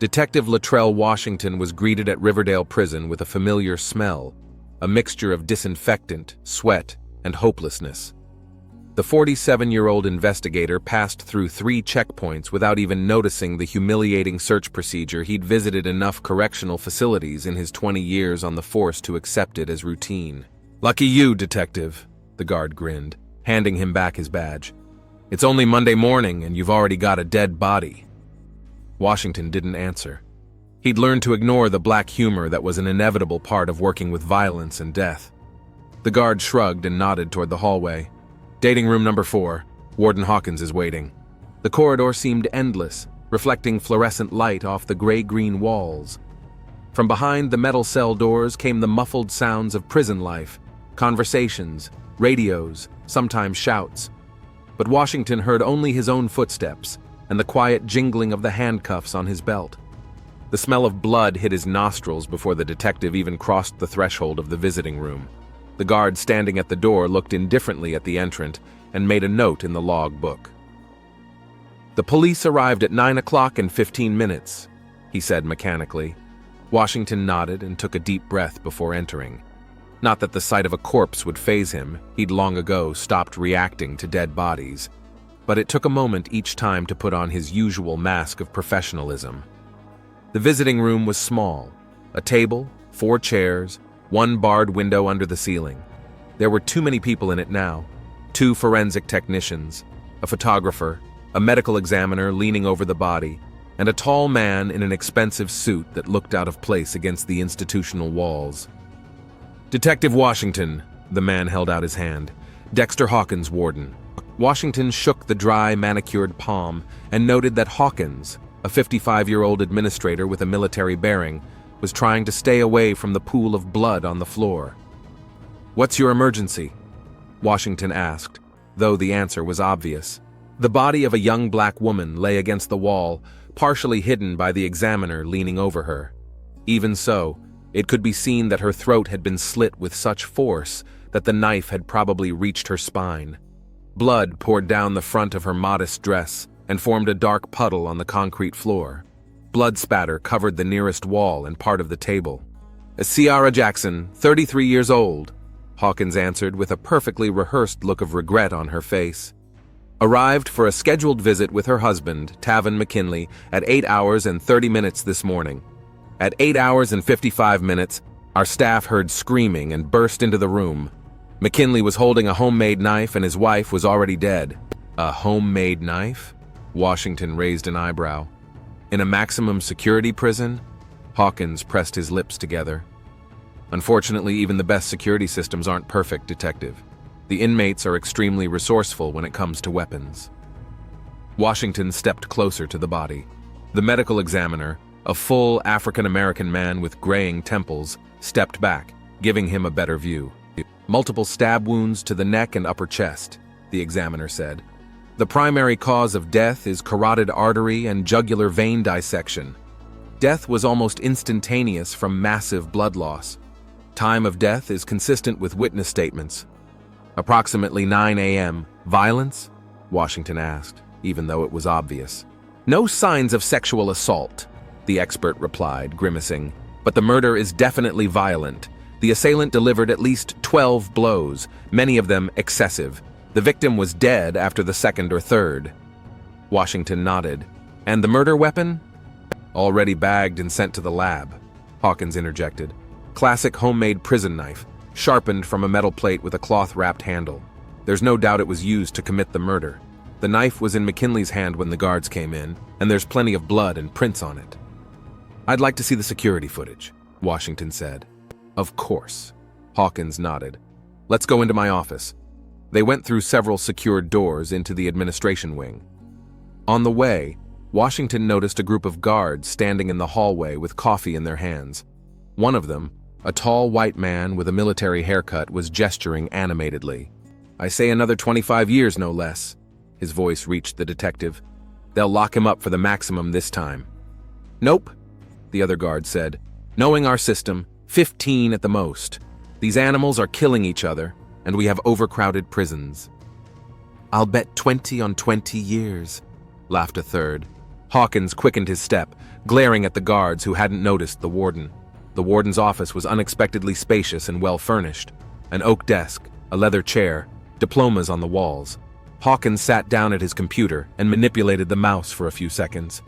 Detective Latrell Washington was greeted at Riverdale Prison with a familiar smell, a mixture of disinfectant, sweat, and hopelessness. The 47-year-old investigator passed through 3 checkpoints without even noticing the humiliating search procedure. He'd visited enough correctional facilities in his 20 years on the force to accept it as routine. "Lucky you, detective," the guard grinned, handing him back his badge. "It's only Monday morning and you've already got a dead body." Washington didn't answer. He'd learned to ignore the black humor that was an inevitable part of working with violence and death. The guard shrugged and nodded toward the hallway. "Dating room number 4. Warden Hawkins is waiting." The corridor seemed endless, reflecting fluorescent light off the gray-green walls. From behind the metal cell doors came the muffled sounds of prison life, conversations, radios, sometimes shouts. But Washington heard only his own footsteps and the quiet jingling of the handcuffs on his belt. The smell of blood hit his nostrils before the detective even crossed the threshold of the visiting room. The guard standing at the door looked indifferently at the entrant and made a note in the log book. "The police arrived at 9:15, he said mechanically. Washington nodded and took a deep breath before entering. Not that the sight of a corpse would faze him, he'd long ago stopped reacting to dead bodies. But it took a moment each time to put on his usual mask of professionalism. The visiting room was small. A table, 4 chairs, 1 barred window under the ceiling. There were too many people in it now. 2 forensic technicians, a photographer, a medical examiner leaning over the body, and a tall man in an expensive suit that looked out of place against the institutional walls. "Detective Washington," the man held out his hand. "Dexter Hawkins, warden." Washington shook the dry, manicured palm and noted that Hawkins, a 55-year-old administrator with a military bearing, was trying to stay away from the pool of blood on the floor. "What's your emergency?" Washington asked, though the answer was obvious. The body of a young black woman lay against the wall, partially hidden by the examiner leaning over her. Even so, it could be seen that her throat had been slit with such force that the knife had probably reached her spine. Blood poured down the front of her modest dress and formed a dark puddle on the concrete floor. Blood spatter covered the nearest wall and part of the table. "Ciara Jackson, 33 years old," Hawkins answered with a perfectly rehearsed look of regret on her face. "Arrived for a scheduled visit with her husband, Tavin McKinley, at 8:30 this morning. At 8:55, our staff heard screaming and burst into the room. McKinley was holding a homemade knife and his wife was already dead." "A homemade knife?" Washington raised an eyebrow. "In a maximum security prison?" Hawkins pressed his lips together. "Unfortunately, even the best security systems aren't perfect, detective. The inmates are extremely resourceful when it comes to weapons." Washington stepped closer to the body. The medical examiner, a full African-American man with graying temples, stepped back, giving him a better view. "Multiple stab wounds to the neck and upper chest," the examiner said. "The primary cause of death is carotid artery and jugular vein dissection. Death was almost instantaneous from massive blood loss. Time of death is consistent with witness statements. Approximately 9 a.m. Violence?" Washington asked, even though it was obvious. "No signs of sexual assault," the expert replied, grimacing. "But the murder is definitely violent. The assailant delivered at least 12 blows, many of them excessive. The victim was dead after the 2nd or 3rd. Washington nodded. "And the murder weapon?" "Already bagged and sent to the lab," Hawkins interjected. "Classic homemade prison knife, sharpened from a metal plate with a cloth-wrapped handle. There's no doubt it was used to commit the murder. The knife was in McKinley's hand when the guards came in, and there's plenty of blood and prints on it." "I'd like to see the security footage," Washington said. "Of course," Hawkins nodded. "Let's go into my office." They went through several secured doors into the administration wing. On the way, Washington noticed a group of guards standing in the hallway with coffee in their hands. One of them, a tall white man with a military haircut, was gesturing animatedly. "I say another 25 years, no less." His voice reached the detective. "They'll lock him up for the maximum this time." "Nope," the other guard said. "Knowing our system, 15 at the most. These animals are killing each other, and we have overcrowded prisons." "I'll bet 20 on 20 years, laughed a third. Hawkins quickened his step, glaring at the guards who hadn't noticed the warden. The warden's office was unexpectedly spacious and well-furnished. An oak desk, a leather chair, diplomas on the walls. Hawkins sat down at his computer and manipulated the mouse for a few seconds.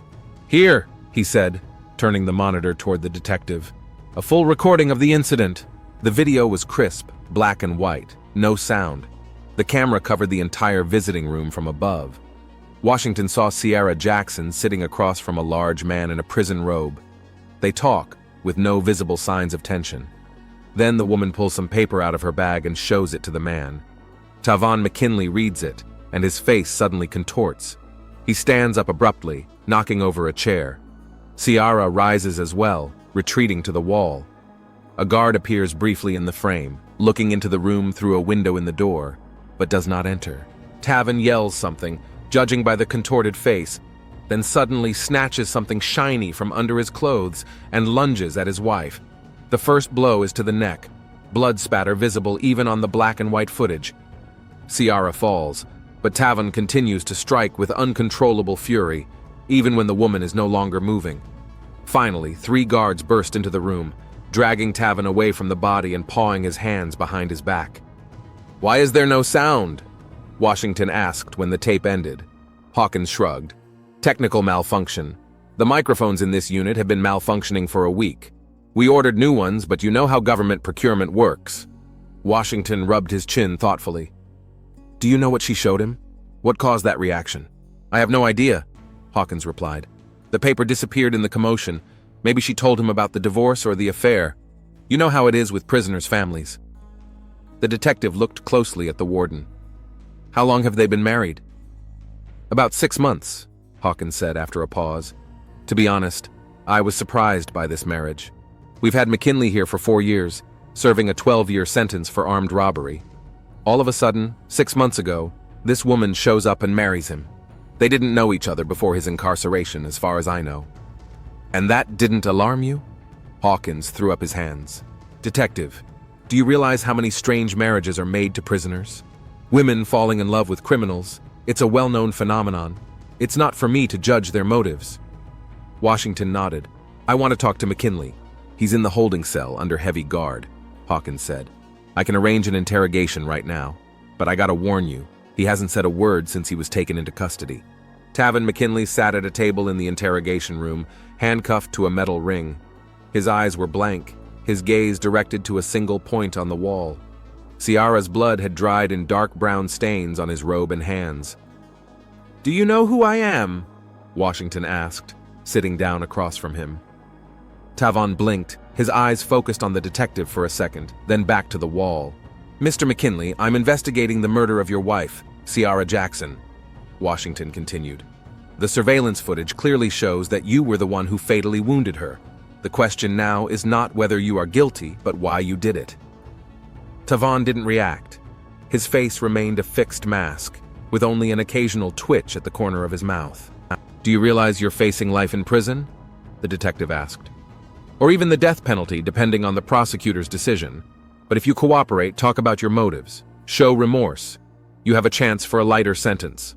"Here," he said, turning the monitor toward the detective. "A full recording of the incident." The video was crisp, black and white, no sound. The camera covered the entire visiting room from above. Washington saw Sierra Jackson sitting across from a large man in a prison robe. They talk, with no visible signs of tension. Then the woman pulls some paper out of her bag and shows it to the man. Tavon McKinley reads it, and his face suddenly contorts. He stands up abruptly, knocking over a chair. Sierra rises as well, retreating to the wall. A guard appears briefly in the frame, looking into the room through a window in the door, but does not enter. Tavon yells something, judging by the contorted face, then suddenly snatches something shiny from under his clothes and lunges at his wife. The first blow is to the neck, blood spatter visible even on the black and white footage. Sierra falls, but Tavon continues to strike with uncontrollable fury, even when the woman is no longer moving. Finally, 3 guards burst into the room, dragging Tavon away from the body and pawing his hands behind his back. "Why is there no sound?" Washington asked when the tape ended. Hawkins shrugged. "Technical malfunction. The microphones in this unit have been malfunctioning for a week. We ordered new ones, but you know how government procurement works." Washington rubbed his chin thoughtfully. "Do you know what she showed him? What caused that reaction?" "I have no idea," Hawkins replied. "The paper disappeared in the commotion. Maybe she told him about the divorce or the affair. You know how it is with prisoners' families." The detective looked closely at the warden. "How long have they been married?" "About 6 months," Hawkins said after a pause. "To be honest, I was surprised by this marriage. We've had McKinley here for 4 years, serving a 12-year sentence for armed robbery. All of a sudden, 6 months ago, this woman shows up and marries him. They didn't know each other before his incarceration, as far as I know." "And that didn't alarm you?" Hawkins threw up his hands. "Detective, do you realize how many strange marriages are made to prisoners? Women falling in love with criminals. It's a well-known phenomenon. It's not for me to judge their motives." Washington nodded. "I want to talk to McKinley. He's in the holding cell under heavy guard," Hawkins said. "I can arrange an interrogation right now, but I gotta warn you, he hasn't said a word since he was taken into custody." Tavon McKinley sat at a table in the interrogation room, handcuffed to a metal ring. His eyes were blank, his gaze directed to a single point on the wall. Sierra's blood had dried in dark brown stains on his robe and hands. "Do you know who I am?" Washington asked, sitting down across from him. Tavon blinked, his eyes focused on the detective for a second, then back to the wall. "Mr. McKinley, I'm investigating the murder of your wife, Sierra Jackson," Washington continued. "The surveillance footage clearly shows that you were the one who fatally wounded her. The question now is not whether you are guilty, but why you did it." Tavon didn't react. His face remained a fixed mask, with only an occasional twitch at the corner of his mouth. "Do you realize you're facing life in prison?" the detective asked. "Or even the death penalty, depending on the prosecutor's decision. But if you cooperate, talk about your motives, show remorse, you have a chance for a lighter sentence."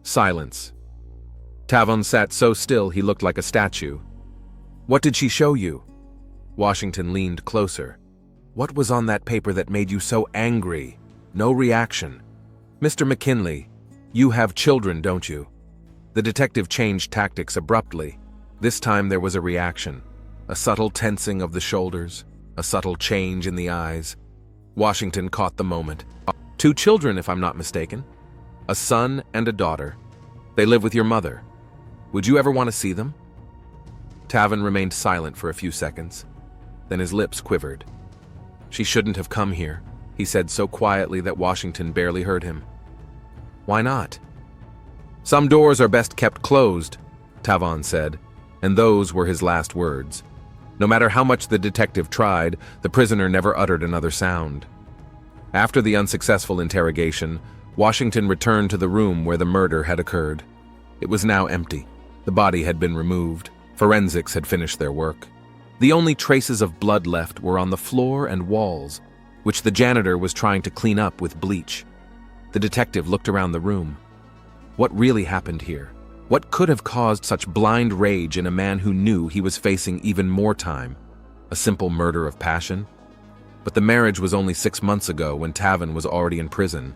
Silence. Tavon sat so still he looked like a statue. "What did she show you?" Washington leaned closer. "What was on that paper that made you so angry?" No reaction. "Mr. McKinley, you have children, don't you?" The detective changed tactics abruptly. This time there was a reaction. A subtle tensing of the shoulders, a subtle change in the eyes. Washington caught the moment. "2 children, if I'm not mistaken. A son and a daughter. They live with your mother. Would you ever want to see them?" Tavon remained silent for a few seconds. Then his lips quivered. "She shouldn't have come here," he said so quietly that Washington barely heard him. "Why not?" "Some doors are best kept closed," Tavon said, and those were his last words. No matter how much the detective tried, the prisoner never uttered another sound. After the unsuccessful interrogation, Washington returned to the room where the murder had occurred. It was now empty. The body had been removed. Forensics had finished their work. The only traces of blood left were on the floor and walls, which the janitor was trying to clean up with bleach. The detective looked around the room. What really happened here? What could have caused such blind rage in a man who knew he was facing even more time? A simple murder of passion? But the marriage was only 6 months ago when Tavan was already in prison.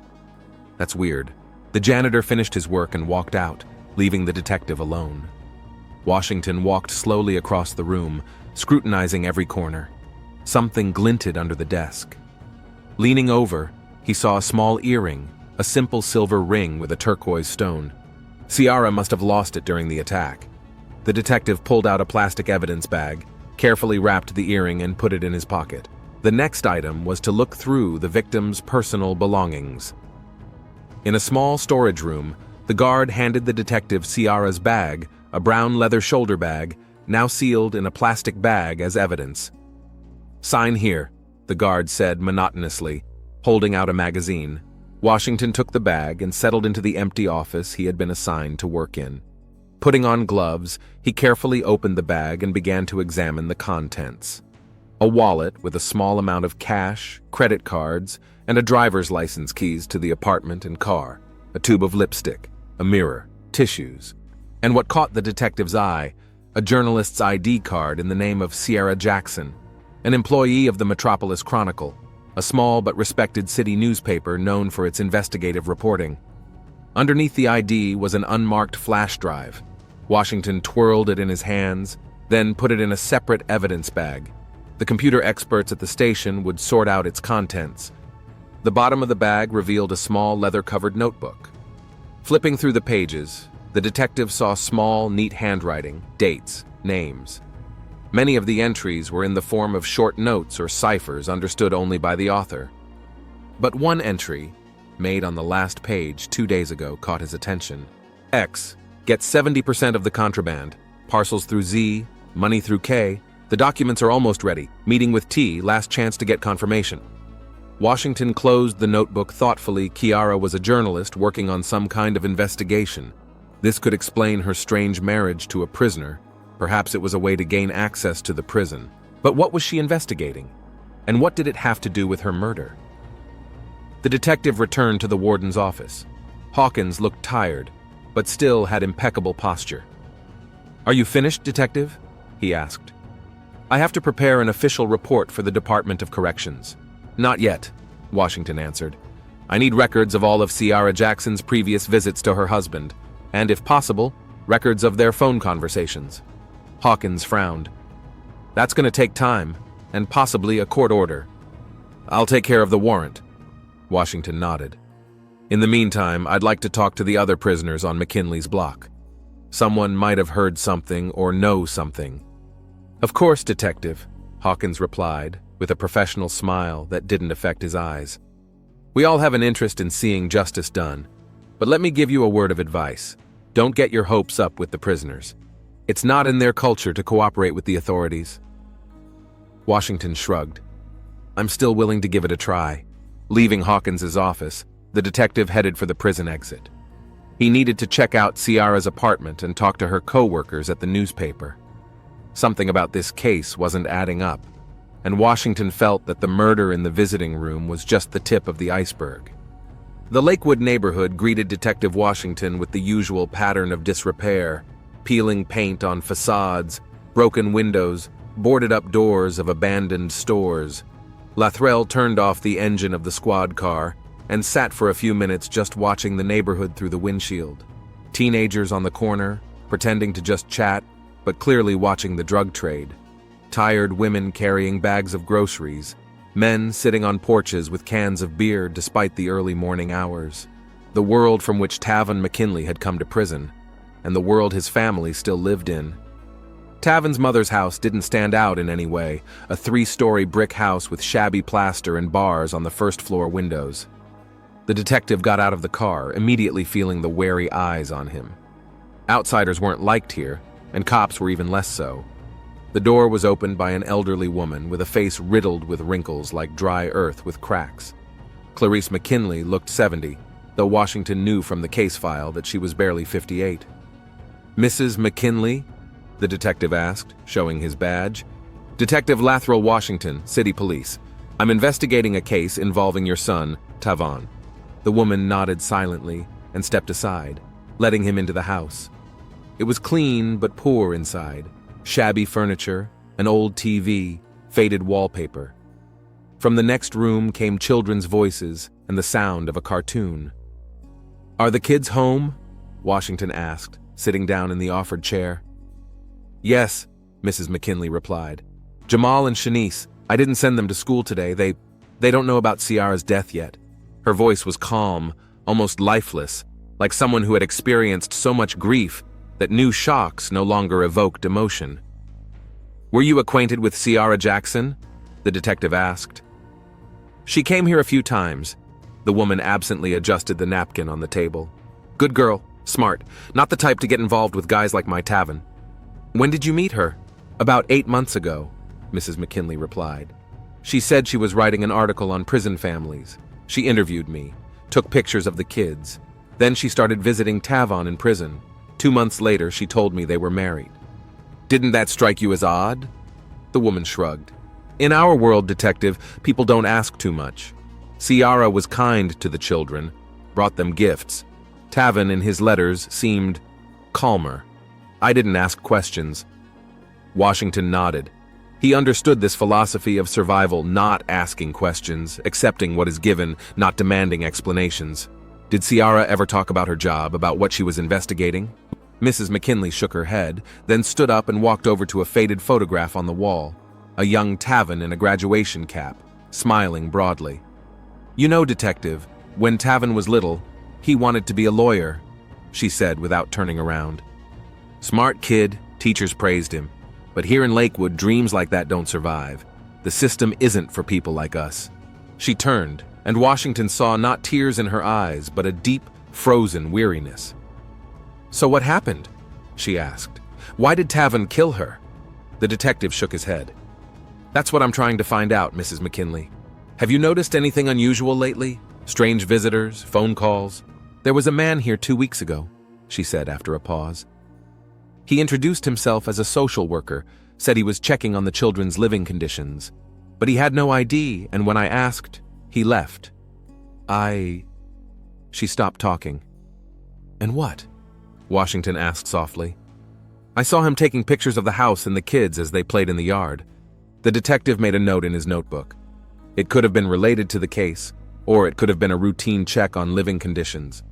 That's weird. The janitor finished his work and walked out, leaving the detective alone. Washington walked slowly across the room, scrutinizing every corner. Something glinted under the desk. Leaning over, he saw a small earring, a simple silver ring with a turquoise stone. Ciara must have lost it during the attack. The detective pulled out a plastic evidence bag, carefully wrapped the earring and put it in his pocket. The next item was to look through the victim's personal belongings. In a small storage room, the guard handed the detective Ciara's bag, a brown leather shoulder bag, now sealed in a plastic bag as evidence. "Sign here," the guard said monotonously, holding out a magazine. Washington took the bag and settled into the empty office he had been assigned to work in. Putting on gloves, he carefully opened the bag and began to examine the contents. A wallet with a small amount of cash, credit cards, and a driver's license keys to the apartment and car, a tube of lipstick, a mirror, tissues, and what caught the detective's eye, a journalist's ID card in the name of Ciara Jackson, an employee of the Metropolis Chronicle, a small but respected city newspaper known for its investigative reporting. Underneath the ID was an unmarked flash drive. Washington twirled it in his hands, then put it in a separate evidence bag. The computer experts at the station would sort out its contents. The bottom of the bag revealed a small leather-covered notebook. Flipping through the pages, the detective saw small, neat handwriting, dates, names. Many of the entries were in the form of short notes or ciphers understood only by the author. But one entry, made on the last page 2 days ago, caught his attention. X gets 70% of the contraband, parcels through Z, money through K. The documents are almost ready. Meeting with T, last chance to get confirmation. Washington closed the notebook thoughtfully. Ciara was a journalist working on some kind of investigation. This could explain her strange marriage to a prisoner. Perhaps it was a way to gain access to the prison. But what was she investigating? And what did it have to do with her murder? The detective returned to the warden's office. Hawkins looked tired, but still had impeccable posture. "Are you finished, detective?" he asked. "I have to prepare an official report for the Department of Corrections." "Not yet," Washington answered. "I need records of all of Ciara Jackson's previous visits to her husband, and if possible, records of their phone conversations." Hawkins frowned. "That's going to take time, and possibly a court order." "I'll take care of the warrant." Washington nodded. "In the meantime, I'd like to talk to the other prisoners on McKinley's block. Someone might have heard something or know something." "Of course, detective," Hawkins replied, with a professional smile that didn't affect his eyes. "We all have an interest in seeing justice done, but let me give you a word of advice. Don't get your hopes up with the prisoners. It's not in their culture to cooperate with the authorities." Washington shrugged. "I'm still willing to give it a try." Leaving Hawkins's office, the detective headed for the prison exit. He needed to check out Ciara's apartment and talk to her co-workers at the newspaper. Something about this case wasn't adding up, and Washington felt that the murder in the visiting room was just the tip of the iceberg. The Lakewood neighborhood greeted Detective Washington with the usual pattern of disrepair: peeling paint on facades, broken windows, boarded-up doors of abandoned stores. Lathrell turned off the engine of the squad car and sat for a few minutes just watching the neighborhood through the windshield. Teenagers on the corner, pretending to just chat, but clearly watching the drug trade. Tired women carrying bags of groceries. Men sitting on porches with cans of beer despite the early morning hours. The world from which Tavan McKinley had come to prison, and the world his family still lived in. Tavan's mother's house didn't stand out in any way, a 3-story brick house with shabby plaster and bars on the first-floor windows. The detective got out of the car, immediately feeling the wary eyes on him. Outsiders weren't liked here, and cops were even less so. The door was opened by an elderly woman with a face riddled with wrinkles like dry earth with cracks. Clarice McKinley looked 70, though Washington knew from the case file that she was barely 58. "Mrs. McKinley?" the detective asked, showing his badge. "Detective Lathrell Washington, City Police. I'm investigating a case involving your son, Tavan." The woman nodded silently and stepped aside, letting him into the house. It was clean but poor inside. Shabby furniture, an old TV, faded wallpaper. From the next room came children's voices and the sound of a cartoon. "Are the kids home?" Washington asked, sitting down in the offered chair. "Yes," Mrs. McKinley replied. "Jamal and Shanice, I didn't send them to school today. They don't know about Ciara's death yet." Her voice was calm, almost lifeless, like someone who had experienced so much grief that new shocks no longer evoked emotion. "Were you acquainted with Ciara Jackson?" the detective asked. "She came here a few times." The woman absently adjusted the napkin on the table. "Good girl, smart, not the type to get involved with guys like my Tavin." "When did you meet her?" "About 8 months ago," Mrs. McKinley replied. "She said she was writing an article on prison families. She interviewed me, took pictures of the kids. Then she started visiting Tavon in prison. 2 months later, she told me they were married." "Didn't that strike you as odd?" The woman shrugged. "In our world, detective, people don't ask too much. Ciara was kind to the children, brought them gifts. Tavin, in his letters, seemed calmer. I didn't ask questions." Washington nodded. He understood this philosophy of survival, not asking questions, accepting what is given, not demanding explanations. "Did Ciara ever talk about her job, about what she was investigating?" Mrs. McKinley shook her head, then stood up and walked over to a faded photograph on the wall. A young Tavin in a graduation cap, smiling broadly. "You know, detective, when Tavin was little, he wanted to be a lawyer," she said without turning around. "Smart kid," teachers praised him. "But here in Lakewood, dreams like that don't survive. The system isn't for people like us." She turned, and Washington saw not tears in her eyes, but a deep, frozen weariness. "So what happened?" she asked. "Why did Tavin kill her?" The detective shook his head. "That's what I'm trying to find out, Mrs. McKinley. Have you noticed anything unusual lately? Strange visitors, phone calls?" "There was a man here 2 weeks ago," she said after a pause. "He introduced himself as a social worker, said he was checking on the children's living conditions. But he had no ID, and when I asked, he left. She stopped talking. "And what?" Washington asked softly. "I saw him taking pictures of the house and the kids as they played in the yard." The detective made a note in his notebook. It could have been related to the case, or it could have been a routine check on living conditions.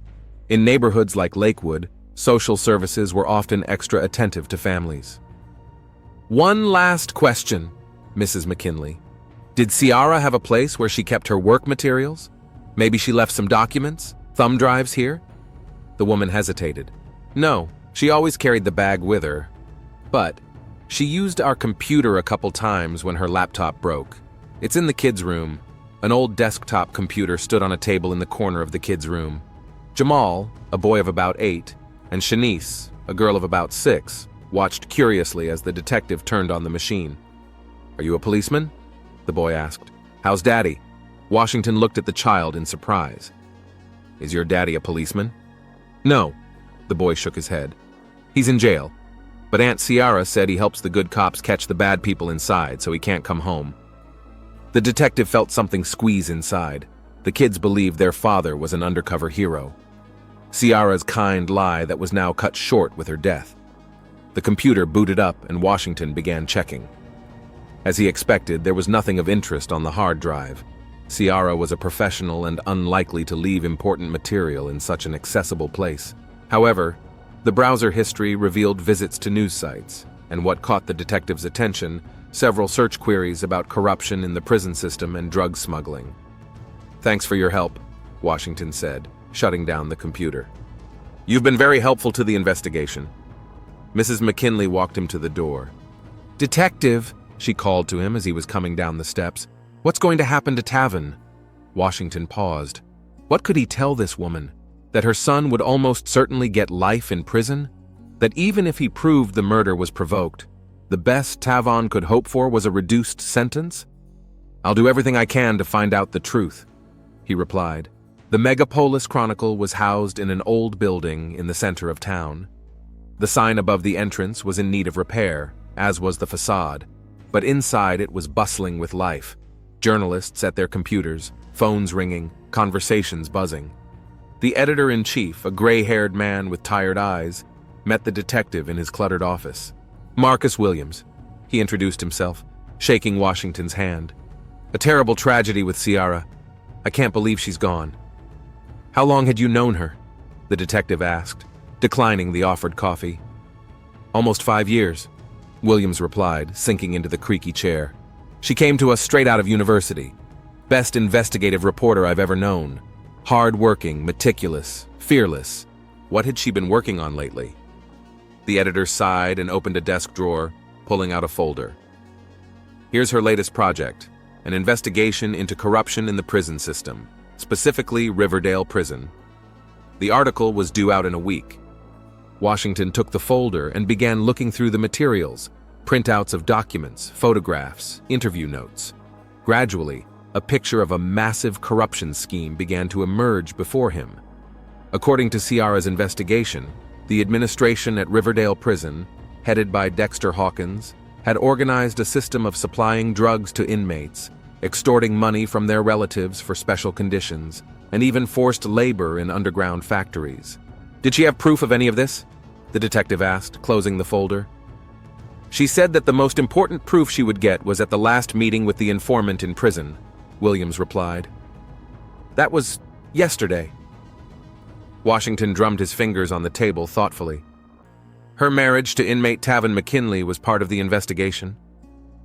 In neighborhoods like Lakewood, social services were often extra attentive to families. "One last question, Mrs. McKinley. Did Ciara have a place where she kept her work materials? Maybe she left some documents, thumb drives here?" The woman hesitated. "No, she always carried the bag with her. But she used our computer a couple times when her laptop broke. It's in the kids' room." An old desktop computer stood on a table in the corner of the kids' room. Jamal, a boy of about 8, and Shanice, a girl of about 6, watched curiously as the detective turned on the machine. "Are you a policeman?" the boy asked. "How's Daddy?" Washington looked at the child in surprise. "Is your daddy a policeman?" "No," the boy shook his head. "He's in jail. But Aunt Ciara said he helps the good cops catch the bad people inside, so he can't come home." The detective felt something squeeze inside. The kids believed their father was an undercover hero. Ciara's kind lie that was now cut short with her death. The computer booted up and Washington began checking. As he expected, there was nothing of interest on the hard drive. Ciara was a professional and unlikely to leave important material in such an accessible place. However, the browser history revealed visits to news sites, and what caught the detective's attention, several search queries about corruption in the prison system and drug smuggling. "Thanks for your help," Washington said, shutting down the computer. "You've been very helpful to the investigation." Mrs. McKinley walked him to the door. "Detective," she called to him as he was coming down the steps, "what's going to happen to Tavin?" Washington paused. What could he tell this woman? That her son would almost certainly get life in prison? That even if he proved the murder was provoked, the best Tavon could hope for was a reduced sentence? "I'll do everything I can to find out the truth," he replied. The Megapolis Chronicle was housed in an old building in the center of town. The sign above the entrance was in need of repair, as was the facade, but inside it was bustling with life. Journalists at their computers, phones ringing, conversations buzzing. The editor-in-chief, a gray-haired man with tired eyes, met the detective in his cluttered office. Marcus Williams, he introduced himself, shaking Washington's hand. A terrible tragedy with Ciara. I can't believe she's gone. How long had you known her? The detective asked, declining the offered coffee. Almost 5 years, Williams replied, sinking into the creaky chair. She came to us straight out of university. Best investigative reporter I've ever known. Hard-working, meticulous, fearless. What had she been working on lately? The editor sighed and opened a desk drawer, pulling out a folder. Here's her latest project, an investigation into corruption in the prison system, specifically Riverdale Prison. The article was due out in a week. Washington took the folder and began looking through the materials, printouts of documents, photographs, interview notes. Gradually, a picture of a massive corruption scheme began to emerge before him. According to Ciara's investigation, the administration at Riverdale Prison, headed by Dexter Hawkins, had organized a system of supplying drugs to inmates, extorting money from their relatives for special conditions, and even forced labor in underground factories. Did she have proof of any of this? The detective asked, closing the folder. She said that the most important proof she would get was at the last meeting with the informant in prison, Williams replied. That was yesterday. Washington drummed his fingers on the table thoughtfully. Her marriage to inmate Taven McKinley was part of the investigation.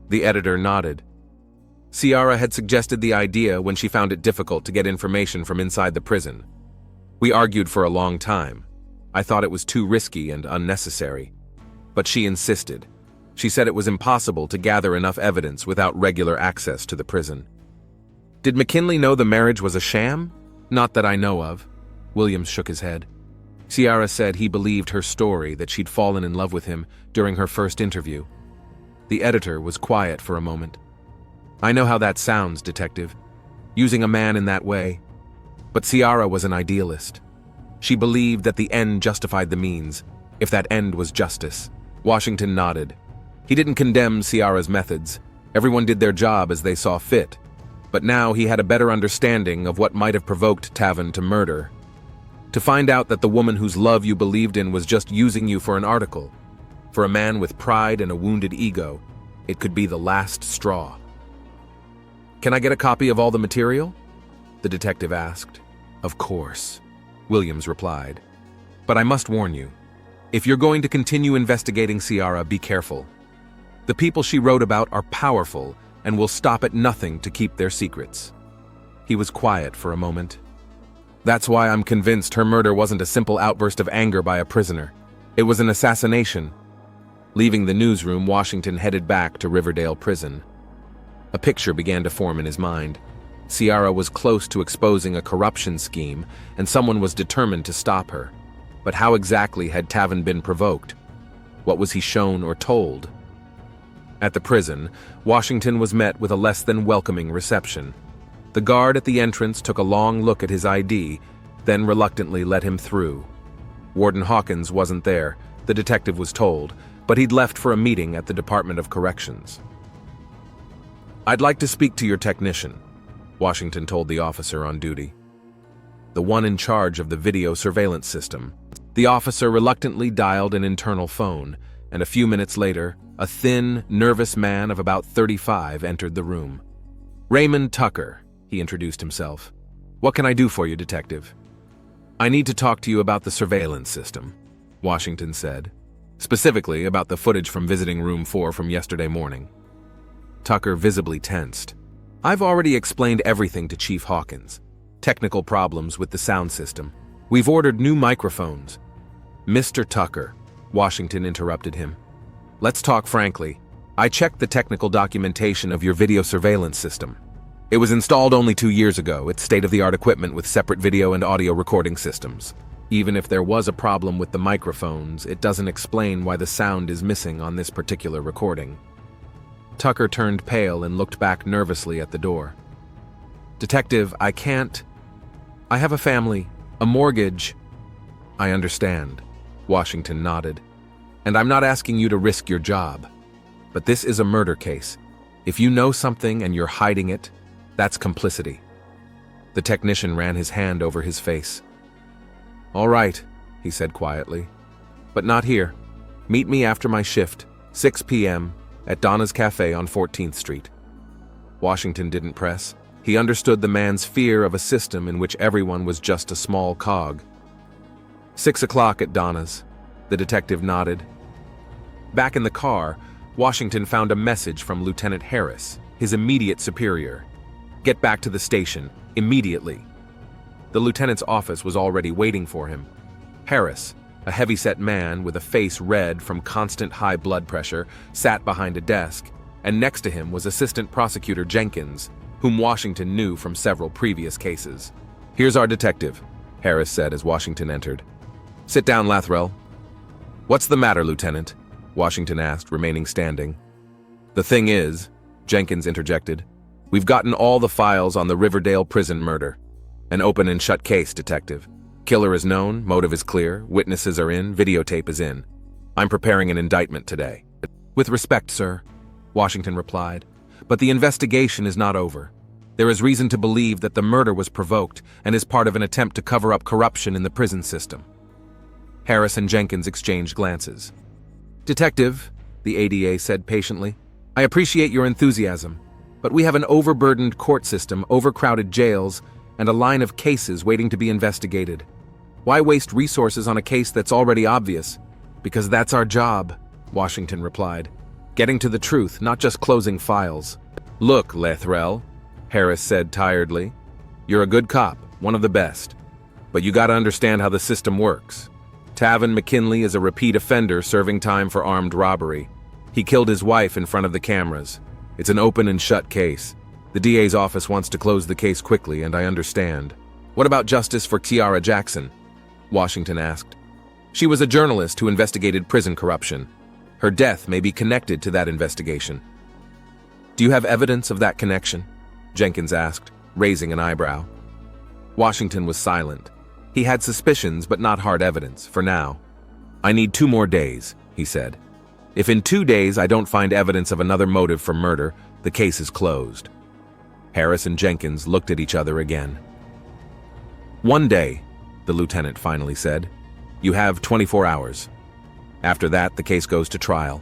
The editor nodded. Ciara had suggested the idea when she found it difficult to get information from inside the prison. We argued for a long time. I thought it was too risky and unnecessary. But she insisted. She said it was impossible to gather enough evidence without regular access to the prison. Did McKinley know the marriage was a sham? Not that I know of. Williams shook his head. Ciara said he believed her story that she'd fallen in love with him during her first interview. The editor was quiet for a moment. I know how that sounds, detective, using a man in that way. But Ciara was an idealist. She believed that the end justified the means, if that end was justice. Washington nodded. He didn't condemn Ciara's methods. Everyone did their job as they saw fit. But now he had a better understanding of what might have provoked Taven to murder. To find out that the woman whose love you believed in was just using you for an article. For a man with pride and a wounded ego, it could be the last straw. Can I get a copy of all the material? The detective asked. Of course, Williams replied. But I must warn you, if you're going to continue investigating Ciara, be careful. The people she wrote about are powerful and will stop at nothing to keep their secrets. He was quiet for a moment. That's why I'm convinced her murder wasn't a simple outburst of anger by a prisoner. It was an assassination. Leaving the newsroom, Washington headed back to Riverdale Prison. A picture began to form in his mind. Ciara was close to exposing a corruption scheme, and someone was determined to stop her. But how exactly had Taven been provoked? What was he shown or told? At the prison, Washington was met with a less than welcoming reception. The guard at the entrance took a long look at his ID, then reluctantly let him through. Warden Hawkins wasn't there, the detective was told, but he'd left for a meeting at the Department of Corrections. I'd like to speak to your technician, Washington told the officer on duty. The one in charge of the video surveillance system. The officer reluctantly dialed an internal phone, and a few minutes later, a thin, nervous man of about 35 entered the room. Raymond Tucker, he introduced himself. What can I do for you, detective? I need to talk to you about the surveillance system, Washington said. Specifically about the footage from visiting room 4 from yesterday morning. Tucker visibly tensed. I've already explained everything to Chief Hawkins. Technical problems with the sound system. We've ordered new microphones. Mr. Tucker, Washington interrupted him. Let's talk frankly. I checked the technical documentation of your video surveillance system. It was installed only 2 years ago. It's state-of-the-art equipment with separate video and audio recording systems. Even if there was a problem with the microphones, it doesn't explain why the sound is missing on this particular recording. Tucker turned pale and looked back nervously at the door. Detective, I have a family, a mortgage. I understand, Washington nodded. And I'm not asking you to risk your job. But this is a murder case. If you know something and you're hiding it, that's complicity. The technician ran his hand over his face. All right, he said quietly. But not here. Meet me after my shift, 6 p.m., at Donna's Cafe on 14th Street. Washington didn't press. He understood the man's fear of a system in which everyone was just a small cog. 6 o'clock at Donna's. The detective nodded. Back in the car, Washington found a message from Lieutenant Harris, his immediate superior. Get back to the station, immediately. The lieutenant's office was already waiting for him. Harris, a heavy-set man with a face red from constant high blood pressure, sat behind a desk, and next to him was Assistant Prosecutor Jenkins, whom Washington knew from several previous cases. Here's our detective, Harris said as Washington entered. Sit down, Lathrell. What's the matter, Lieutenant? Washington asked, remaining standing. The thing is, Jenkins interjected, we've gotten all the files on the Riverdale prison murder. An open and shut case, Detective. Killer is known, motive is clear, witnesses are in, videotape is in. I'm preparing an indictment today. With respect, sir, Washington replied, but the investigation is not over. There is reason to believe that the murder was provoked and is part of an attempt to cover up corruption in the prison system. Harris and Jenkins exchanged glances. Detective, the ADA said patiently, I appreciate your enthusiasm, but we have an overburdened court system, overcrowded jails, and a line of cases waiting to be investigated. Why waste resources on a case that's already obvious? Because that's our job, Washington replied. Getting to the truth, not just closing files. Look, Lathrell, Harris said tiredly. You're a good cop, one of the best. But you gotta understand how the system works. Tavin McKinley is a repeat offender serving time for armed robbery. He killed his wife in front of the cameras. It's an open and shut case. The DA's office wants to close the case quickly, and I understand. What about justice for Tiara Jackson? Washington asked. She was a journalist who investigated prison corruption. Her death may be connected to that investigation. Do you have evidence of that connection? Jenkins asked, raising an eyebrow. Washington was silent. He had suspicions, but not hard evidence, for now. I need 2 more days, he said. If in 2 days I don't find evidence of another motive for murder, the case is closed. Harris and Jenkins looked at each other again. 1 day, the lieutenant finally said. You have 24 hours. After that, the case goes to trial.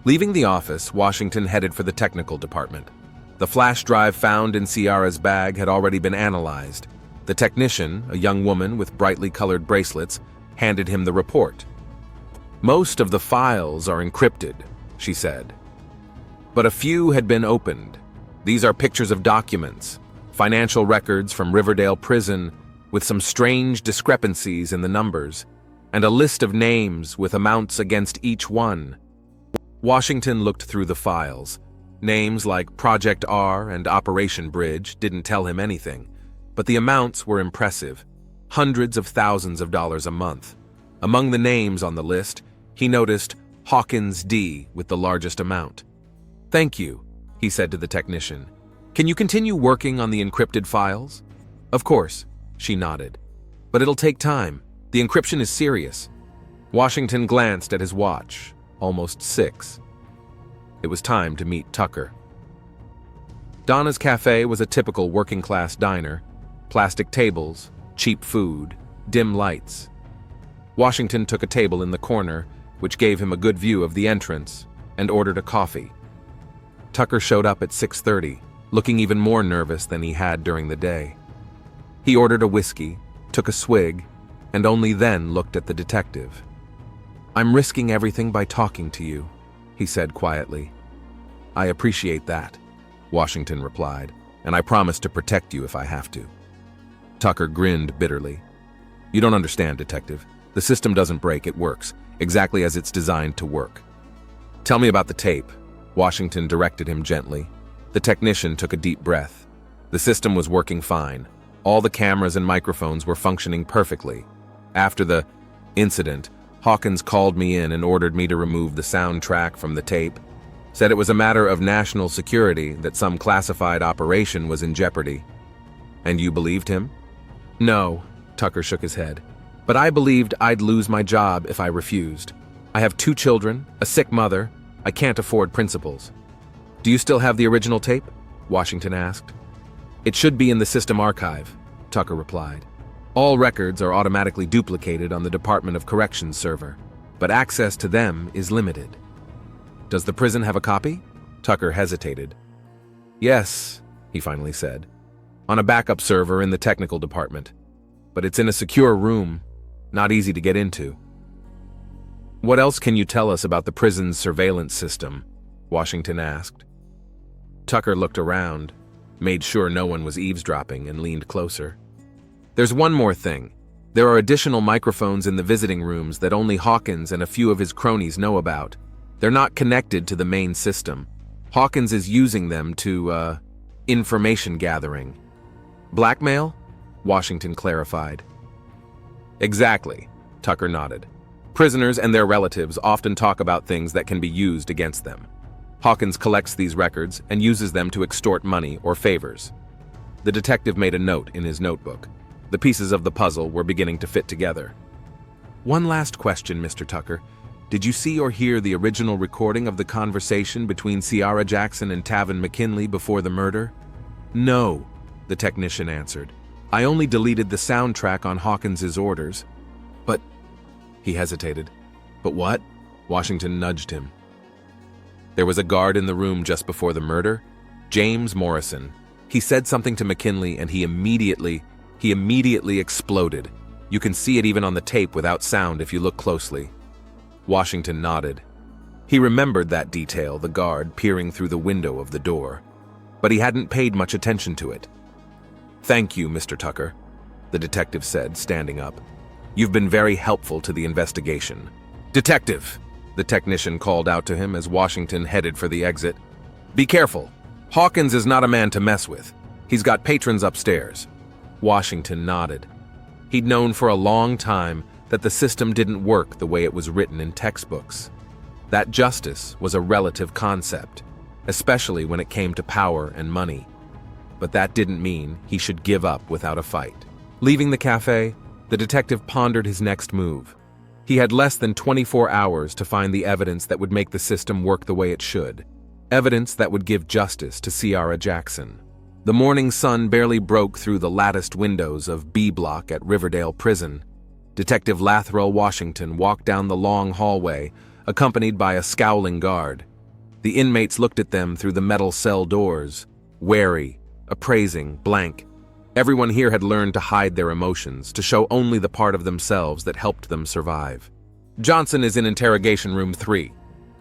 Leaving the office, Washington headed for the technical department. The flash drive found in Ciara's bag had already been analyzed. The technician, a young woman with brightly colored bracelets, handed him the report. Most of the files are encrypted, she said. But a few had been opened. These are pictures of documents, financial records from Riverdale Prison with some strange discrepancies in the numbers, and a list of names with amounts against each one. Washington looked through the files. Names like Project R and Operation Bridge didn't tell him anything, but the amounts were impressive, hundreds of thousands of dollars a month. Among the names on the list, he noticed Hawkins D. with the largest amount. Thank you, he said to the technician. Can you continue working on the encrypted files? Of course, she nodded. But it'll take time. The encryption is serious. Washington glanced at his watch, almost 6. It was time to meet Tucker. Donna's Cafe was a typical working-class diner. Plastic tables, cheap food, dim lights. Washington took a table in the corner, which gave him a good view of the entrance, and ordered a coffee. Tucker showed up at 6:30, looking even more nervous than he had during the day. He ordered a whiskey, took a swig, and only then looked at the detective. I'm risking everything by talking to you, he said quietly. I appreciate that, Washington replied, and I promise to protect you if I have to. Tucker grinned bitterly. You don't understand, Detective. The system doesn't break, it works, exactly as it's designed to work. Tell me about the tape, Washington directed him gently. The technician took a deep breath. The system was working fine. All the cameras and microphones were functioning perfectly. After the incident, Hawkins called me in and ordered me to remove the soundtrack from the tape. Said it was a matter of national security, that some classified operation was in jeopardy. And you believed him? No, Tucker shook his head. But I believed I'd lose my job if I refused. I have 2 children, a sick mother. I can't afford principals. Do you still have the original tape? Washington asked. It should be in the system archive, Tucker replied. All records are automatically duplicated on the Department of Corrections server. but access to them is limited. Does the prison have a copy? Tucker hesitated. Yes, he finally said. On a backup server in the technical department. But it's in a secure room, not easy to get into. What else can you tell us about the prison's surveillance system? Washington asked. Tucker looked around, made sure no one was eavesdropping, and leaned closer. There's one more thing. There are additional microphones in the visiting rooms that only Hawkins and a few of his cronies know about. They're not connected to the main system. Hawkins is using them to, information gathering. Blackmail? Washington clarified. Exactly, Tucker nodded. Prisoners and their relatives often talk about things that can be used against them. Hawkins collects these records and uses them to extort money or favors. The detective made a note in his notebook. The pieces of the puzzle were beginning to fit together. One last question, Mr. Tucker. Did you see or hear the original recording of the conversation between Ciara Jackson and Tavin McKinley before the murder? No, the technician answered. I only deleted the soundtrack on Hawkins's orders. But, he hesitated. But what? Washington nudged him. There was a guard in the room just before the murder, James Morrison. He said something to McKinley and he immediately exploded. You can see it even on the tape without sound if you look closely. Washington nodded. He remembered that detail, the guard peering through the window of the door. But he hadn't paid much attention to it. Thank you, Mr. Tucker, the detective said, standing up. You've been very helpful to the investigation. Detective, the technician called out to him as Washington headed for the exit. Be careful. Hawkins is not a man to mess with. He's got patrons upstairs. Washington nodded. He'd known for a long time that the system didn't work the way it was written in textbooks. That justice was a relative concept, especially when it came to power and money. But that didn't mean he should give up without a fight. Leaving the cafe, the detective pondered his next move. He had less than 24 hours to find the evidence that would make the system work the way it should. Evidence that would give justice to Ciara Jackson. The morning sun barely broke through the latticed windows of B Block at Riverdale Prison. Detective Lathrell Washington walked down the long hallway, accompanied by a scowling guard. The inmates looked at them through the metal cell doors, wary, appraising, blank. Everyone here had learned to hide their emotions, to show only the part of themselves that helped them survive. Johnson is in interrogation room 3,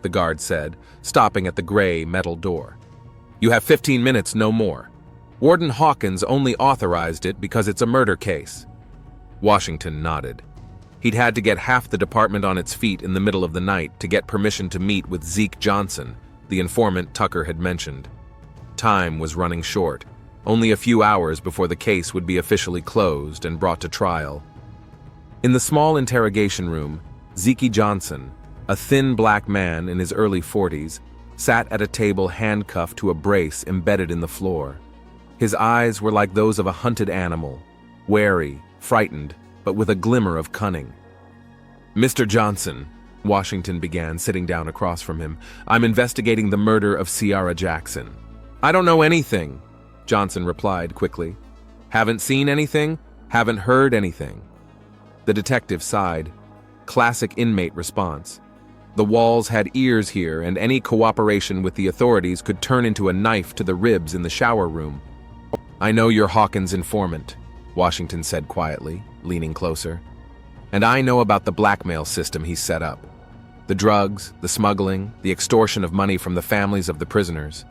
the guard said, stopping at the gray metal door. You have 15 minutes, no more. Warden Hawkins only authorized it because it's a murder case. Washington nodded. He'd had to get half the department on its feet in the middle of the night to get permission to meet with Zeke Johnson, the informant Tucker had mentioned. Time was running short. Only a few hours before the case would be officially closed and brought to trial. In the small interrogation room, Zeke Johnson, a thin black man in his early 40s, sat at a table handcuffed to a brace embedded in the floor. His eyes were like those of a hunted animal, wary, frightened, but with a glimmer of cunning. Mr. Johnson, Washington began, sitting down across from him, I'm investigating the murder of Ciara Jackson. I don't know anything, Johnson replied quickly. Haven't seen anything, haven't heard anything. The detective sighed. Classic inmate response. The walls had ears here, and any cooperation with the authorities could turn into a knife to the ribs in the shower room. I know you're Hawkins' informant, Washington said quietly, leaning closer. And I know about the blackmail system he set up. The drugs, the smuggling, the extortion of money from the families of the prisoners.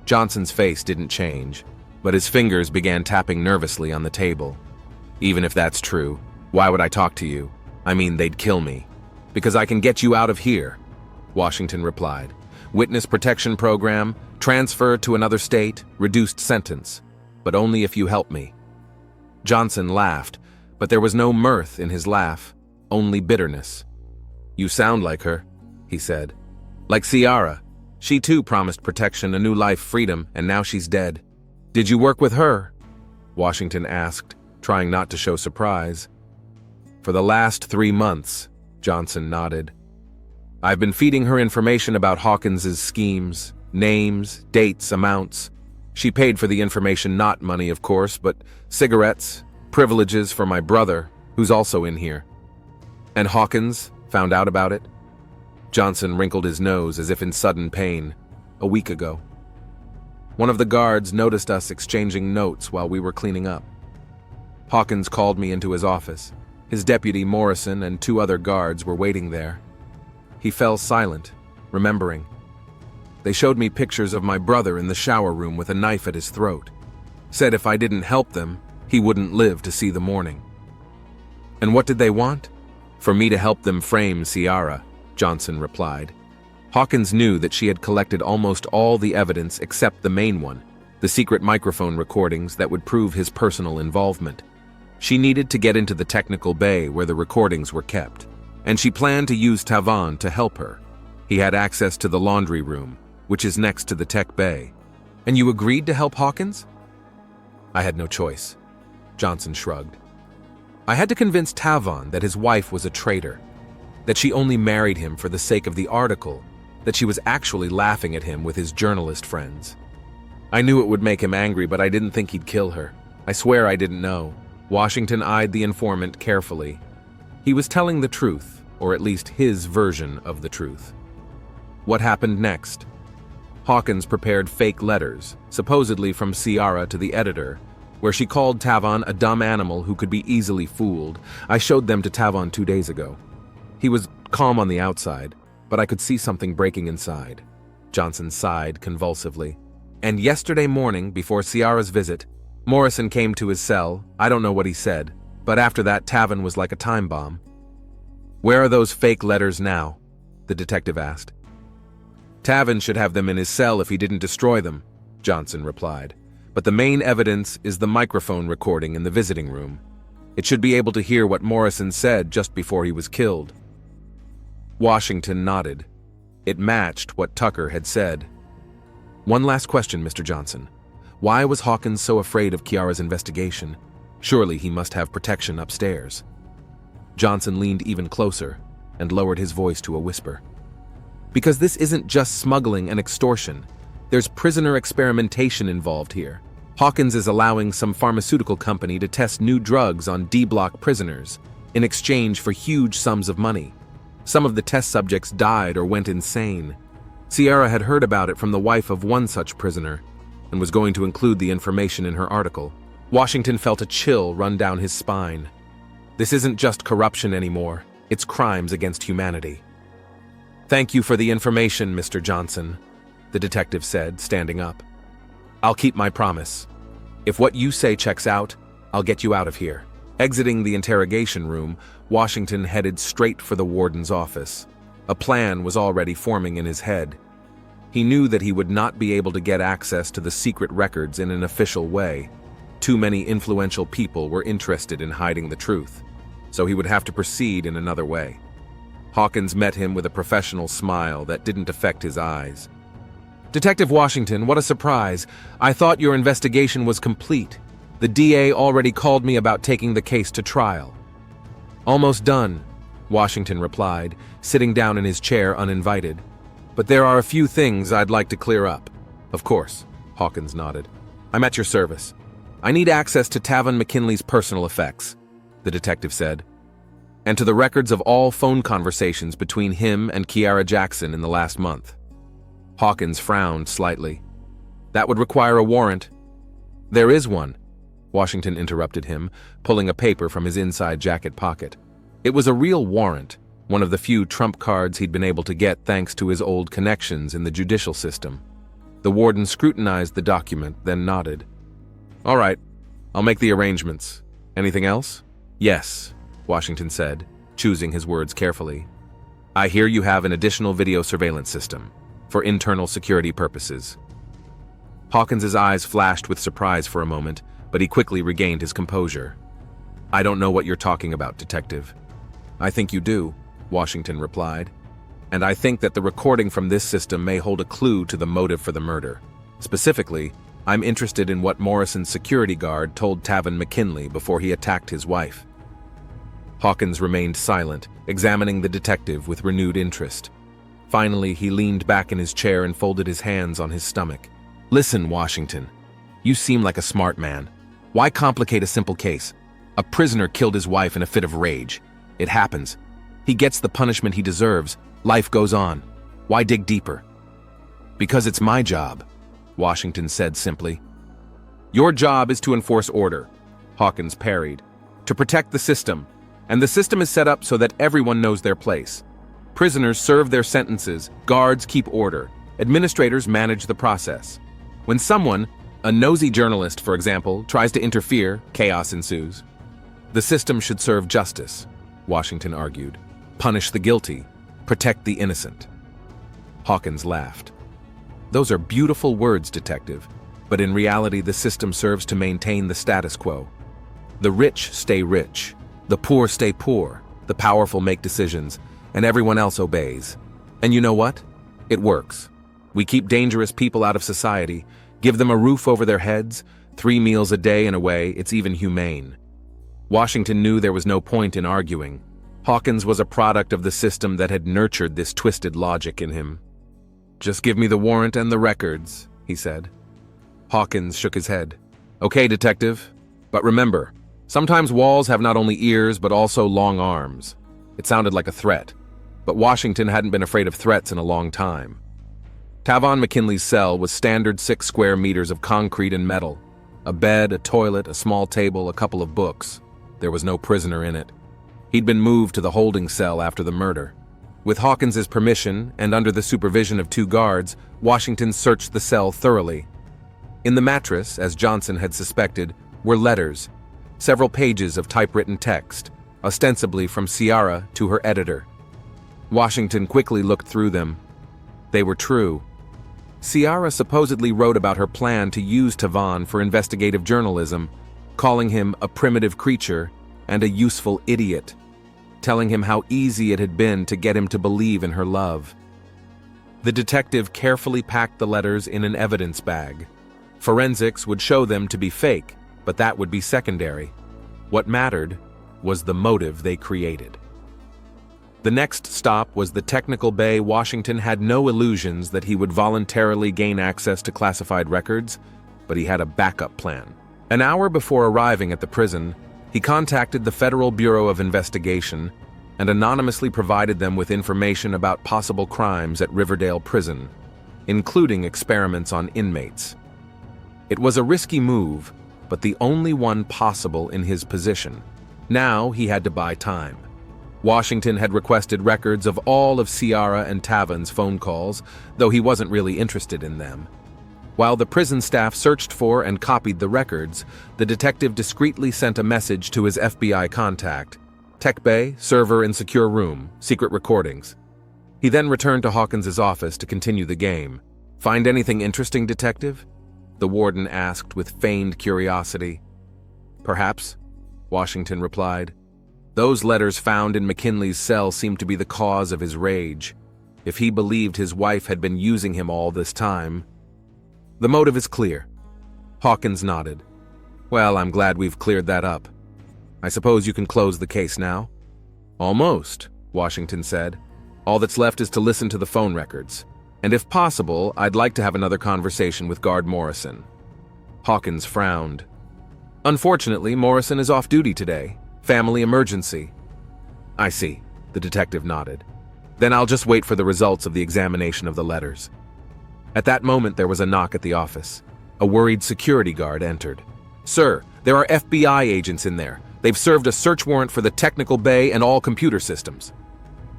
Johnson's face didn't change, but his fingers began tapping nervously on the table. Even if that's true, why would I talk to you? I mean, they'd kill me. Because I can get you out of here, Washington replied. Witness protection program, transfer to another state, reduced sentence. But only if you help me. Johnson laughed, but there was no mirth in his laugh, only bitterness. You sound like her, he said. Like Ciara. She too promised protection, a new life, freedom, and now she's dead. Did you work with her? Washington asked, trying not to show surprise. For the last 3 months, Johnson nodded. I've been feeding her information about Hawkins's schemes, names, dates, amounts. She paid for the information, not money, of course, but cigarettes, privileges for my brother, who's also in here. And Hawkins Found out about it? Johnson wrinkled his nose as if in sudden pain. A week ago. One of the guards noticed us exchanging notes while we were cleaning up. Hawkins called me into his office. His deputy, Morrison, and 2 other guards were waiting there. He fell silent, remembering. They showed me pictures of my brother in the shower room with a knife at his throat. Said if I didn't help them, he wouldn't live to see the morning. And what did they want? For me to help them frame Ciara, Johnson replied. Hawkins knew that she had collected almost all the evidence except the main one, the secret microphone recordings that would prove his personal involvement. She needed to get into the technical bay where the recordings were kept, and she planned to use Tavan to help her. He had access to the laundry room, which is next to the tech bay. And you agreed to help Hawkins? I had no choice. Johnson shrugged. I had to convince Tavan that his wife was a traitor, that she only married him for the sake of the article, that she was actually laughing at him with his journalist friends. I knew it would make him angry, but I didn't think he'd kill her. I swear I didn't know. Washington eyed the informant carefully. He was telling the truth, or at least his version of the truth. What happened next? Hawkins prepared fake letters, supposedly from Ciara to the editor, where she called Tavan a dumb animal who could be easily fooled. I showed them to Tavan 2 days ago. He was calm on the outside, but I could see something breaking inside. Johnson sighed convulsively. And yesterday morning, before Ciara's visit, Morrison came to his cell. I don't know what he said, but after that, Tavan was like a time bomb. Where are those fake letters now? The detective asked. Tavan should have them in his cell if he didn't destroy them, Johnson replied. But the main evidence is the microphone recording in the visiting room. It should be able to hear what Morrison said just before he was killed. Washington nodded. It matched what Tucker had said. One last question, Mr. Johnson. Why was Hawkins so afraid of Ciara's investigation? Surely he must have protection upstairs. Johnson leaned even closer and lowered his voice to a whisper. Because this isn't just smuggling and extortion. There's prisoner experimentation involved here. Hawkins is allowing some pharmaceutical company to test new drugs on D-block prisoners in exchange for huge sums of money. Some of the test subjects died or went insane. Ciara had heard about it from the wife of one such prisoner and was going to include the information in her article. Washington felt a chill run down his spine. This isn't just corruption anymore. It's crimes against humanity. Thank you for the information, Mr. Johnson, the detective said, standing up. I'll keep my promise. If what you say checks out, I'll get you out of here. Exiting the interrogation room, Washington headed straight for the warden's office. A plan was already forming in his head. He knew that he would not be able to get access to the secret records in an official way. Too many influential people were interested in hiding the truth, so he would have to proceed in another way. Hawkins met him with a professional smile that didn't affect his eyes. Detective Washington, what a surprise. I thought your investigation was complete. The DA already called me about taking the case to trial. Almost done, Washington replied, sitting down in his chair uninvited. But there are a few things I'd like to clear up. Of course, Hawkins nodded. I'm at your service. I need access to Tavan McKinley's personal effects, the detective said, and to the records of all phone conversations between him and Ciara Jackson in the last month. Hawkins frowned slightly. That would require a warrant. There is one, Washington interrupted him, pulling a paper from his inside jacket pocket. It was a real warrant, one of the few trump cards he'd been able to get thanks to his old connections in the judicial system. The warden scrutinized the document, then nodded. All right, I'll make the arrangements. Anything else? Yes, Washington said, choosing his words carefully. I hear you have an additional video surveillance system for internal security purposes. Hawkins's eyes flashed with surprise for a moment, but he quickly regained his composure. I don't know what you're talking about, Detective. I think you do, Washington replied. And I think that the recording from this system may hold a clue to the motive for the murder. Specifically, I'm interested in what Morrison's security guard told Tavan McKinley before he attacked his wife. Hawkins remained silent, examining the detective with renewed interest. Finally, he leaned back in his chair and folded his hands on his stomach. Listen, Washington. You seem like a smart man. Why complicate a simple case? A prisoner killed his wife in a fit of rage. It happens. He gets the punishment he deserves. Life goes on. Why dig deeper? Because it's my job, Washington said simply. Your job is to enforce order, Hawkins parried, to protect the system, and the system is set up so that everyone knows their place. Prisoners serve their sentences, guards keep order, administrators manage the process. When someone, a nosy journalist for example, tries to interfere, chaos ensues. The system should serve justice, Washington argued, punish the guilty, protect the innocent. Hawkins laughed. Those are beautiful words, detective, but in reality the system serves to maintain the status quo. The rich stay rich, the poor stay poor, the powerful make decisions, and everyone else obeys. And you know what? It works. We keep dangerous people out of society, give them a roof over their heads, 3 meals a day. In a way, it's even humane. Washington knew there was no point in arguing. Hawkins was a product of the system that had nurtured this twisted logic in him. Just give me the warrant and the records, he said. Hawkins shook his head. Okay, detective, but remember, sometimes walls have not only ears but also long arms. It sounded like a threat, but Washington hadn't been afraid of threats in a long time. Tavon McKinley's cell was standard 6 square meters of concrete and metal. A bed, a toilet, a small table, a couple of books. There was no prisoner in it. He'd been moved to the holding cell after the murder. With Hawkins's permission and under the supervision of 2 guards, Washington searched the cell thoroughly. In the mattress, as Johnson had suspected, were letters, several pages of typewritten text, ostensibly from Ciara to her editor. Washington quickly looked through them. They were true. Ciara supposedly wrote about her plan to use Tavon for investigative journalism, calling him a primitive creature and a useful idiot, telling him how easy it had been to get him to believe in her love. The detective carefully packed the letters in an evidence bag. Forensics would show them to be fake, but that would be secondary. What mattered was the motive they created. The next stop was the technical bay. Washington had no illusions that he would voluntarily gain access to classified records, but he had a backup plan. An hour before arriving at the prison, he contacted the Federal Bureau of Investigation and anonymously provided them with information about possible crimes at Riverdale Prison, including experiments on inmates. It was a risky move, but the only one possible in his position. Now he had to buy time. Washington had requested records of all of Ciara and Tavon's phone calls, though he wasn't really interested in them. While the prison staff searched for and copied the records, the detective discreetly sent a message to his FBI contact. Tech Bay, server in secure room, secret recordings. He then returned to Hawkins's office to continue the game. Find anything interesting, detective? The warden asked with feigned curiosity. Perhaps, Washington replied. Those letters found in McKinley's cell seemed to be the cause of his rage. If he believed his wife had been using him all this time. The motive is clear. Hawkins nodded. Well, I'm glad we've cleared that up. I suppose you can close the case now? Almost, Washington said. All that's left is to listen to the phone records. And if possible, I'd like to have another conversation with Guard Morrison. Hawkins frowned. Unfortunately, Morrison is off duty today. Family emergency. I see, the detective nodded. Then I'll just wait for the results of the examination of the letters. At that moment, there was a knock at the office. A worried security guard entered. Sir, there are FBI agents in there. They've served a search warrant for the technical bay and all computer systems.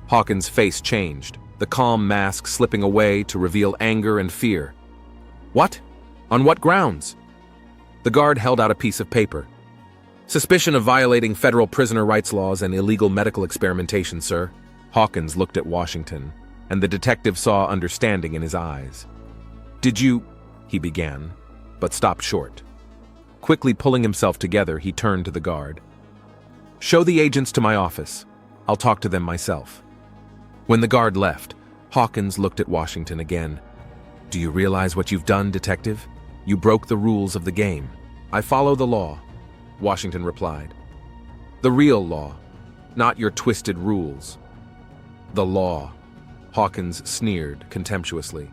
Hawkins' face changed, the calm mask slipping away to reveal anger and fear. What? On what grounds? The guard held out a piece of paper. Suspicion of violating federal prisoner rights laws and illegal medical experimentation, sir. Hawkins looked at Washington, and the detective saw understanding in his eyes. Did you... he began, but stopped short. Quickly pulling himself together, he turned to the guard. Show the agents to my office. I'll talk to them myself. When the guard left, Hawkins looked at Washington again. Do you realize what you've done, detective? You broke the rules of the game. I follow the law, Washington replied. The real law, not your twisted rules. The law, Hawkins sneered contemptuously.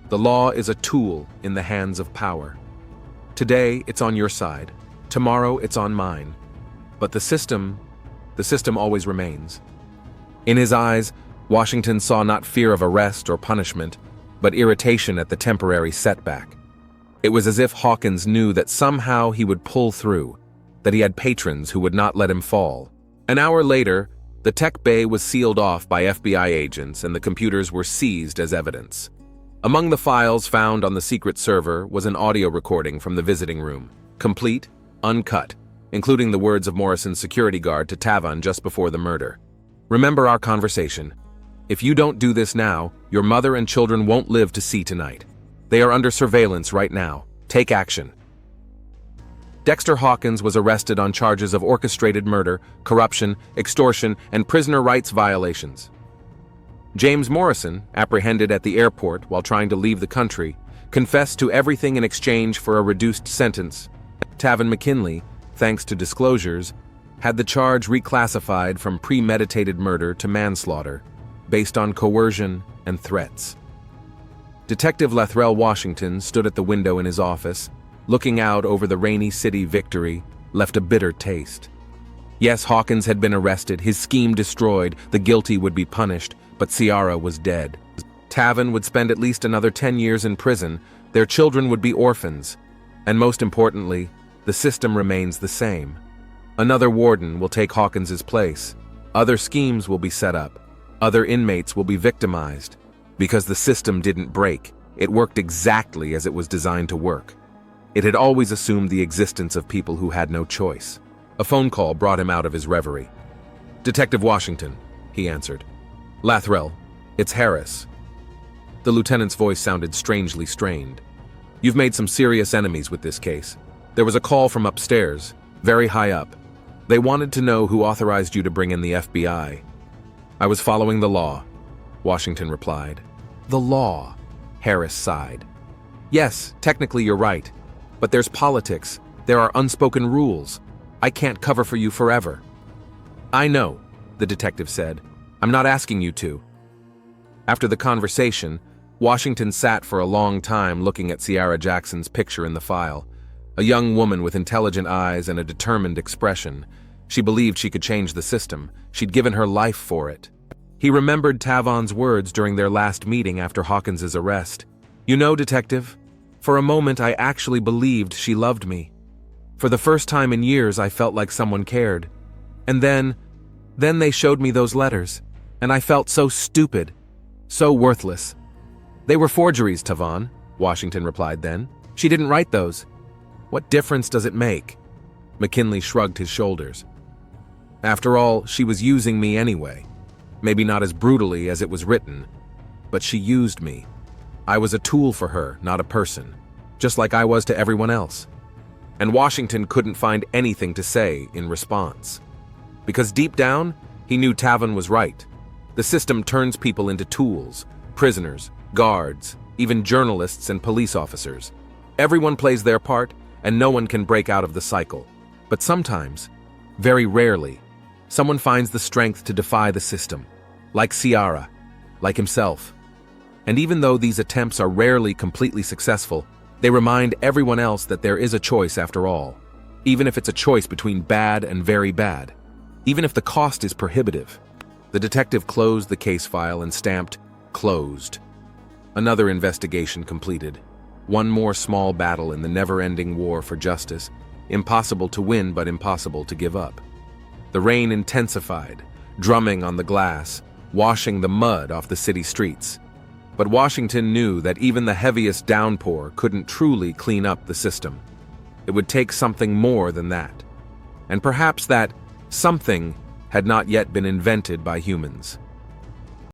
The law is a tool in the hands of power. Today, it's on your side. Tomorrow, it's on mine. But the system always remains. In his eyes, Washington saw not fear of arrest or punishment, but irritation at the temporary setback. It was as if Hawkins knew that somehow he would pull through, that he had patrons who would not let him fall. An hour later, the tech bay was sealed off by FBI agents and the computers were seized as evidence. Among the files found on the secret server was an audio recording from the visiting room, complete, uncut, including the words of Morrison's security guard to Tavan just before the murder. "Remember our conversation. If you don't do this now, your mother and children won't live to see tonight. They are under surveillance right now. Take action." Dexter Hawkins was arrested on charges of orchestrated murder, corruption, extortion, and prisoner rights violations. James Morrison, apprehended at the airport while trying to leave the country, confessed to everything in exchange for a reduced sentence. Tavan McKinley, thanks to disclosures, had the charge reclassified from premeditated murder to manslaughter, based on coercion and threats. Detective Lathrell Washington stood at the window in his office, looking out over the rainy city. Victory left a bitter taste. Yes, Hawkins had been arrested, his scheme destroyed, the guilty would be punished, but Ciara was dead. Tavan would spend at least another 10 years in prison, their children would be orphans, and most importantly, the system remains the same. Another warden will take Hawkins's place, other schemes will be set up, other inmates will be victimized. Because the system didn't break, it worked exactly as it was designed to work. It had always assumed the existence of people who had no choice. A phone call brought him out of his reverie. "Detective Washington," he answered. "Lathrell, it's Harris." The lieutenant's voice sounded strangely strained. "You've made some serious enemies with this case. There was a call from upstairs, very high up. They wanted to know who authorized you to bring in the FBI." "I was following the law," Washington replied. "The law," Harris sighed. "Yes, technically you're right. But there's politics. There are unspoken rules. I can't cover for you forever." "I know," the detective said. "I'm not asking you to." After the conversation, Washington sat for a long time looking at Ciara Jackson's picture in the file. A young woman with intelligent eyes and a determined expression. She believed she could change the system. She'd given her life for it. He remembered Tavan's words during their last meeting after Hawkins's arrest. "You know, detective, for a moment I actually believed she loved me. For the first time in years I felt like someone cared. And then they showed me those letters, and I felt so stupid, so worthless." "They were forgeries, Tavan," Washington replied then. "She didn't write those." "What difference does it make?" McKinley shrugged his shoulders. "After all, she was using me anyway. Maybe not as brutally as it was written, but she used me. I was a tool for her, not a person, just like I was to everyone else." And Washington couldn't find anything to say in response. Because deep down, he knew Tavan was right. The system turns people into tools, prisoners, guards, even journalists and police officers. Everyone plays their part, and no one can break out of the cycle. But sometimes, very rarely, someone finds the strength to defy the system, like Ciara, like himself. And even though these attempts are rarely completely successful, they remind everyone else that there is a choice after all, even if it's a choice between bad and very bad, even if the cost is prohibitive. The detective closed the case file and stamped, "Closed." Another investigation completed. One more small battle in the never-ending war for justice, impossible to win but impossible to give up. The rain intensified, drumming on the glass, washing the mud off the city streets. But Washington knew that even the heaviest downpour couldn't truly clean up the system. It would take something more than that. And perhaps that something had not yet been invented by humans.